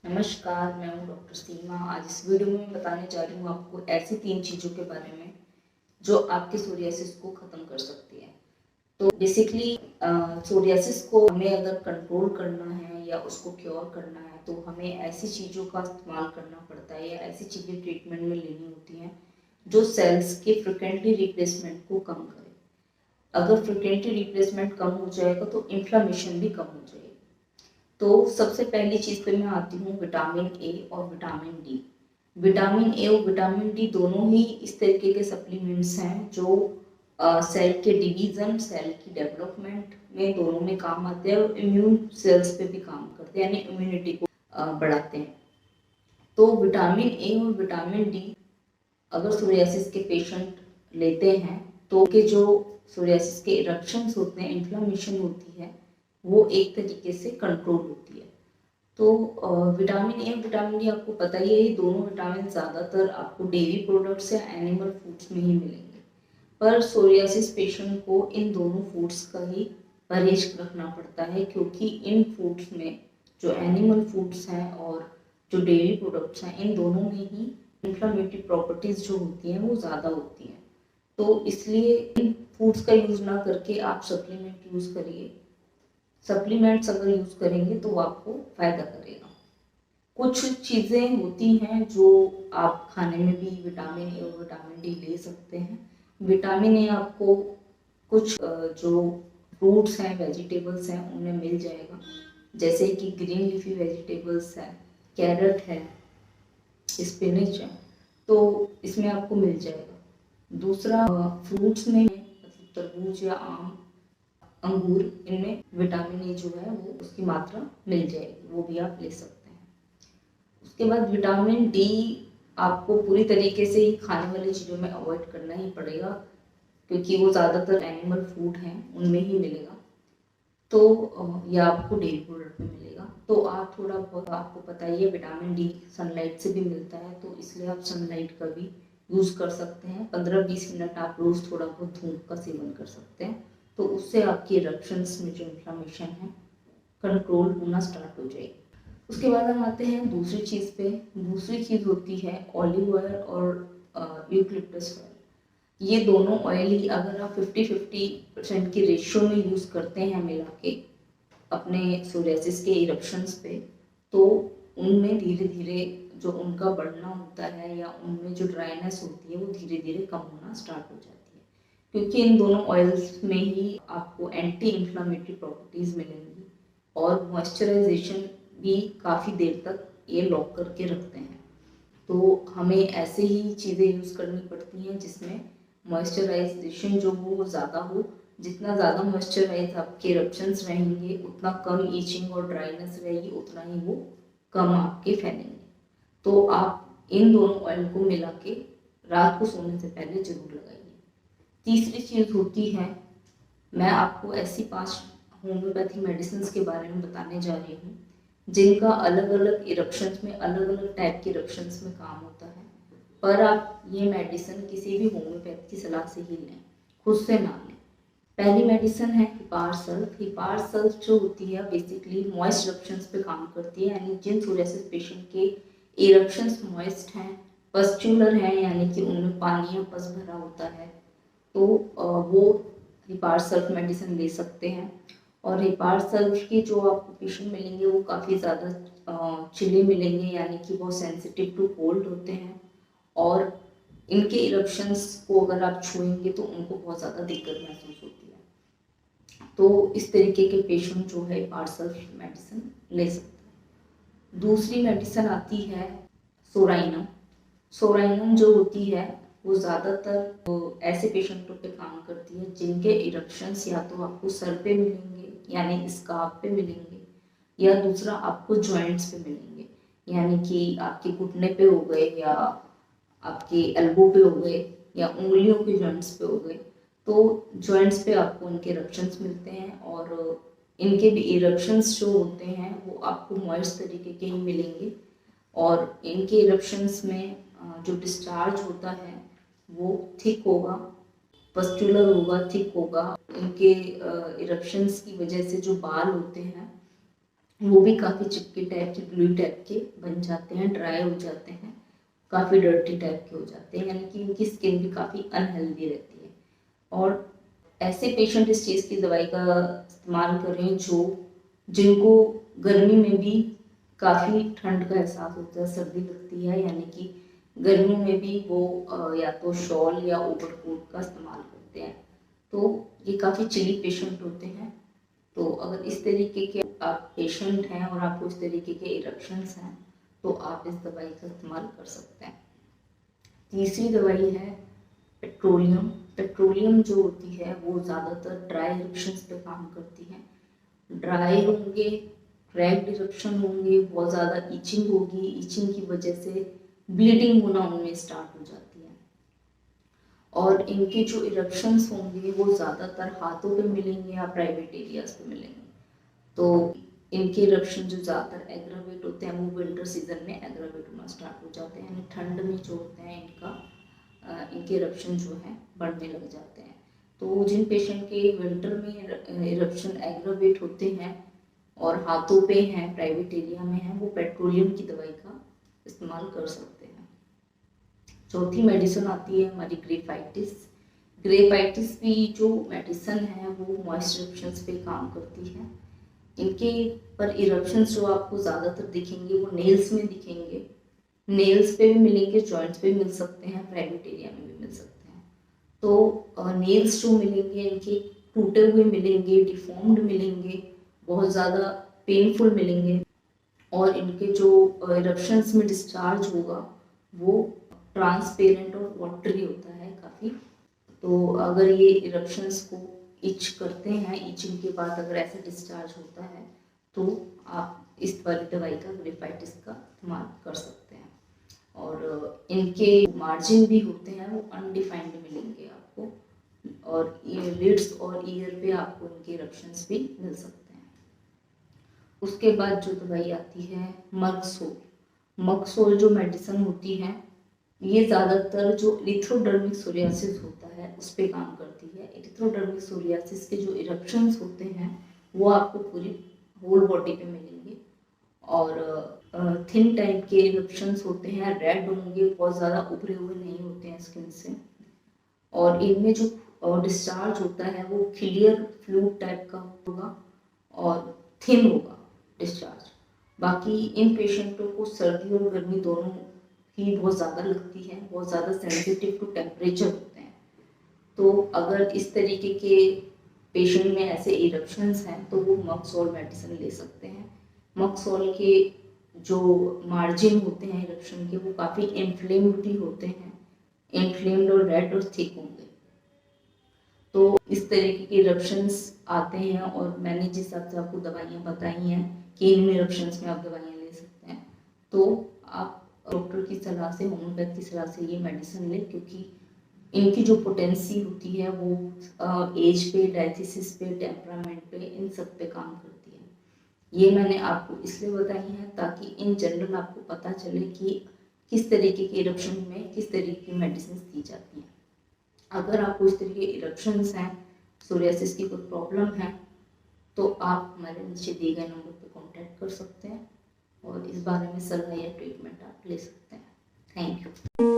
नमस्कार, मैं हूँ डॉक्टर सीमा। आज इस वीडियो में मैं बताने जा रही हूँ आपको ऐसी 3 चीज़ों के बारे में जो आपके सोरियासिस को ख़त्म कर सकती है। तो बेसिकली सोरियासिस को हमें अगर कंट्रोल करना है या उसको क्योर करना है तो हमें ऐसी चीज़ों का इस्तेमाल करना पड़ता है या ऐसी चीज़ें ट्रीटमेंट में लेनी होती हैं जो सेल्स के फ्रिक्वेंटली रिप्लेसमेंट को कम करे। अगर फ्रिक्वेंटली रिप्लेसमेंट कम हो जाएगा तो इन्फ्लेमेशन भी कम हो जाएगी। तो सबसे पहली चीज़ पे मैं आती हूँ विटामिन ए और विटामिन डी। विटामिन ए और विटामिन डी दोनों ही इस तरीके के सप्लीमेंट्स हैं जो सेल के डिवीज़न, सेल की डेवलपमेंट में दोनों में काम आते हैं और इम्यून सेल्स पे भी काम करते हैं, यानी इम्यूनिटी को बढ़ाते हैं। तो विटामिन ए और विटामिन डी अगर सोरियासिस के पेशेंट लेते हैं तो उनके जो सोरियासिस के इरप्शंस होते हैं, इन्फ्लेमेशन होती है, वो एक तरीके से कंट्रोल होती है। तो विटामिन ए और विटामिन डी आपको पता ही है, ये दोनों विटामिन ज़्यादातर आपको डेयरी प्रोडक्ट्स या एनिमल फूड्स में ही मिलेंगे। पर सोरियासिस पेशेंट को इन दोनों फूड्स का ही परहेज रखना पड़ता है क्योंकि इन फूड्स में जो एनिमल फूड्स हैं और जो डेयरी प्रोडक्ट्स हैं, इन दोनों में ही इन्फ्लेमेटरी प्रॉपर्टीज़ जो होती हैं वो ज़्यादा होती हैं। तो इसलिए इन फूड्स का यूज़ ना करके आप सप्लीमेंट यूज़ करिए। सप्लीमेंट्स अगर यूज़ करेंगे तो वो आपको फ़ायदा करेगा। कुछ चीज़ें होती हैं जो आप खाने में भी विटामिन ए और विटामिन डी ले सकते हैं। विटामिन ए आपको कुछ जो फ्रूट्स हैं, वेजिटेबल्स हैं, उनमें मिल जाएगा। जैसे कि ग्रीन लीफी वेजिटेबल्स है, कैरट है, स्पिनच है, तो इसमें आपको मिल जाएगा। दूसरा फ्रूट्स में मतलब तरबूज या आम, अंगूर, इनमें विटामिन ए जो है वो उसकी मात्रा मिल जाएगी, वो भी आप ले सकते हैं। उसके बाद विटामिन डी आपको पूरी तरीके से ही खाने वाली चीज़ों में अवॉइड करना ही पड़ेगा क्योंकि वो ज़्यादातर एनिमल फूड हैं उनमें ही मिलेगा। तो या आपको डेयरी प्रोडक्ट में मिलेगा। तो आप थोड़ा बहुत, आपको पता ही है विटामिन डी सनलाइट से भी मिलता है, तो इसलिए आप सनलाइट का भी यूज़ कर सकते हैं। 15-20 मिनट आप रोज़ थोड़ा बहुत धूप का सेवन कर सकते हैं, तो उससे आपकी इरप्शंस में जो इन्फ्लेमेशन है कंट्रोल होना स्टार्ट हो जाएगी। उसके बाद हम आते हैं दूसरी चीज़ पे। दूसरी चीज़ होती है ऑलिव ऑयल और यूकलिप्टस ऑयल। ये दोनों ऑयल ही अगर आप 50-50% की रेशियो में यूज़ करते हैं मिला के अपने सोरियासिस के इरप्शंस पे, तो उनमें धीरे धीरे जो उनका बढ़ना होता है या उनमें जो ड्राइनेस होती है वो धीरे धीरे कम होना स्टार्ट हो जाती है क्योंकि इन दोनों ऑयल्स में ही आपको एंटी इन्फ्लामेटरी प्रॉपर्टीज़ मिलेंगी और मॉइस्चराइजेशन भी काफ़ी देर तक ये लॉक करके रखते हैं। तो हमें ऐसे ही चीज़ें यूज़ करनी पड़ती हैं जिसमें मॉइस्चराइजेशन जो वो ज़्यादा हो। जितना ज़्यादा मॉइस्चराइज आपके इरप्शंस रहेंगे उतना कम ईचिंग और ड्राइनेस रहेगी, उतना ही वो कम आपके फैलेंगे। तो आप इन दोनों ऑयल को मिला के रात को सोने से पहले ज़रूर लगाइए। तीसरी चीज़ होती है, मैं आपको ऐसी 5 होम्योपैथी मेडिसिन के बारे में बताने जा रही हूँ जिनका अलग अलग इरप्शंस में, अलग अलग टाइप के इरप्शंस में काम होता है। पर आप ये मेडिसिन किसी भी होम्योपैथ की सलाह से ही लें, खुद से ना लें। पहली मेडिसिन है हिपार सल्फ। हिपार सल्फ जो होती है बेसिकली मॉइस्ट इरप्शंस पे काम करती है, यानी जिन सोरियासिस पेशेंट के इरप्शंस मॉइस्ट हैं, पस्चुलर हैं, यानी कि उनमें पानी या पस भरा होता है, तो वो हिपार सल्फ मेडिसिन ले सकते हैं। और हिपार सल्फ की जो आपको पेशेंट मिलेंगे वो काफ़ी ज़्यादा चिले मिलेंगे, यानी कि वो सेंसिटिव टू कोल्ड होते हैं और इनके इरप्शंस को अगर आप छुएंगे तो उनको बहुत ज़्यादा दिक्कत महसूस होती है। तो इस तरीके के पेशेंट जो है हिपार सल्फ मेडिसिन ले सकते हैं। दूसरी मेडिसिन आती है सोराइनम। सोराइनम जो होती है वो ज़्यादातर ऐसे पेशेंटों पे काम करती है जिनके इरप्शंस या तो आपको सर पे मिलेंगे यानी स्कार्फ पे मिलेंगे, या दूसरा आपको जॉइंट्स पे मिलेंगे, यानी कि आपके घुटने पे हो गए या आपके एल्बो पे हो गए या उंगलियों के जॉइंट्स पे हो गए। तो जॉइंट्स पे आपको इनके इरप्शंस मिलते हैं और इनके भी इरप्शंस जो होते हैं वो आपको मॉइस्ट तरीके के ही मिलेंगे और इनके इरप्शंस में जो डिस्चार्ज होता है वो थिक होगा, पस्टुलर होगा, थिक होगा। इनके इरप्शंस की वजह से जो बाल होते हैं वो भी काफ़ी चिपके टाइप के, ग्लू टाइप के बन जाते हैं, ड्राई हो जाते हैं, काफ़ी डर्टी टाइप के हो जाते हैं, यानी कि इनकी स्किन भी काफ़ी अनहेल्दी रहती है। और ऐसे पेशेंट इस चीज़ की दवाई का इस्तेमाल करें जिनको गर्मी में भी काफ़ी ठंड का एहसास होता है, सर्दी लगती है, यानी कि गर्मियों में भी वो या तो शॉल या ओवरकोट का इस्तेमाल करते हैं। तो ये काफ़ी चिली पेशेंट होते हैं। तो अगर इस तरीके के आप पेशेंट हैं और आपको इस तरीके के इरप्शंस हैं तो आप इस दवाई का इस्तेमाल कर सकते हैं। तीसरी दवाई है पेट्रोलियम। पेट्रोलियम जो होती है वो ज़्यादातर ड्राई इरप्शंस पे काम करती है। ड्राई होंगे, क्रैक्ड इरप्शन होंगे, बहुत ज़्यादा इचिंग होगी, इचिंग की वजह से ब्लीडिंग होना उनमें स्टार्ट हो जाती है। और इनके जो इरप्शंस होंगे वो ज़्यादातर हाथों पे मिलेंगे या प्राइवेट एरियाज पे मिलेंगे। तो इनके इरप्शन जो ज़्यादातर एग्रावेट होते हैं वो विंटर सीजन में एग्रावेट होना स्टार्ट हो जाते हैं, यानी ठंड में जो होते हैं इनके इरप्शन जो हैं बढ़ने लग जाते हैं। तो जिन पेशेंट के विंटर में इरप्शन एग्रावेट होते हैं और हाथों पे हैं, प्राइवेट एरिया में हैं, वो पेट्रोलियम की दवाई का इस्तेमाल कर सकते हैं। चौथी मेडिसिन आती है हमारी ग्रेफाइटिस। ग्रेफाइटिस भी जो मेडिसिन है वो मॉइस्ट इरप्शंस पे काम करती है। इनके पर इरप्शंस जो आपको ज़्यादातर दिखेंगे वो नेल्स में दिखेंगे, नेल्स पे भी मिलेंगे, जॉइंट्स पे मिल सकते हैं, प्राइवेट एरिया में भी मिल सकते हैं। तो नेल्स जो मिलेंगे इनके टूटे हुए मिलेंगे, डिफॉर्म्ड मिलेंगे, बहुत ज़्यादा पेनफुल मिलेंगे, और इनके जो इरप्शंस में डिस्चार्ज होगा वो ट्रांसपेरेंट और वाटरी होता है काफ़ी। तो अगर ये इरप्शंस को इच करते हैं, इचिंग के बाद अगर ऐसा डिस्चार्ज होता है तो आप इस वाली दवाई का, ग्रेफाइटिस का इस्तेमाल कर सकते हैं। और इनके मार्जिन भी होते हैं वो अनडिफाइंड मिलेंगे आपको, और लिड्स और ईयर पे आपको इनके इरप्शंस भी मिल सकते हैं। उसके बाद जो दवाई आती है मर्कसोल। मर्कसोल जो मेडिसिन होती है ये ज़्यादातर जो इरिथ्रोडर्मिक सोरियासिस होता है उस पर काम करती है। इरिथ्रोडर्मिक सोरियासिस के जो इरप्शंस होते हैं वो आपको पूरी होल बॉडी पे मिलेंगे, और थिन टाइप के इरप्शंस होते हैं, रेड होंगे, बहुत ज़्यादा उभरे हुए नहीं होते हैं स्किन से, और इनमें जो डिस्चार्ज होता है वो क्लियर फ्लूइड टाइप का होगा और थिन होगा डिस्चार्ज। बाकी इन पेशेंटों को सर्दी और गर्मी दोनों ही बहुत ज़्यादा लगती है, बहुत ज़्यादा सेंसिटिव टू टेम्परेचर होते हैं। तो अगर इस तरीके के पेशेंट में ऐसे इरप्शंस हैं तो वो मर्कसोल मेडिसिन ले सकते हैं। मर्कसोल के जो मार्जिन होते हैं इरप्शन के वो काफ़ी इन्फ्लेम्ड भी होते हैं, इन्फ्लेम्ड और रेड और थिक होंगे। तो इस तरीके के इरप्शंस आते हैं, और मैंने जिस हिसाब से आपको दवाइयाँ बताई हैं कि इन इरप्शंस में आप दवाइयाँ ले सकते हैं, तो आप डॉक्टर की सलाह से, होम्योपैथ की सलाह से ये मेडिसिन लें, क्योंकि इनकी जो पोटेंसी होती है वो एज पे, डायथिसिस पे, टेम्परामेंट पे, इन सब पे काम करती है। ये मैंने आपको इसलिए बताई है ताकि इन जनरल आपको पता चले कि किस तरीके के इरप्शन में किस तरीके की मेडिसिन दी जाती हैं। अगर आपको इस तरीके के इरप्शंस हैं, सोरियासिस की कोई प्रॉब्लम है, तो आप हमारे नीचे दिए गए नंबर पर कॉन्टैक्ट कर सकते हैं और इस बारे में सलाह या ट्रीटमेंट आप ले सकते हैं। Thank you.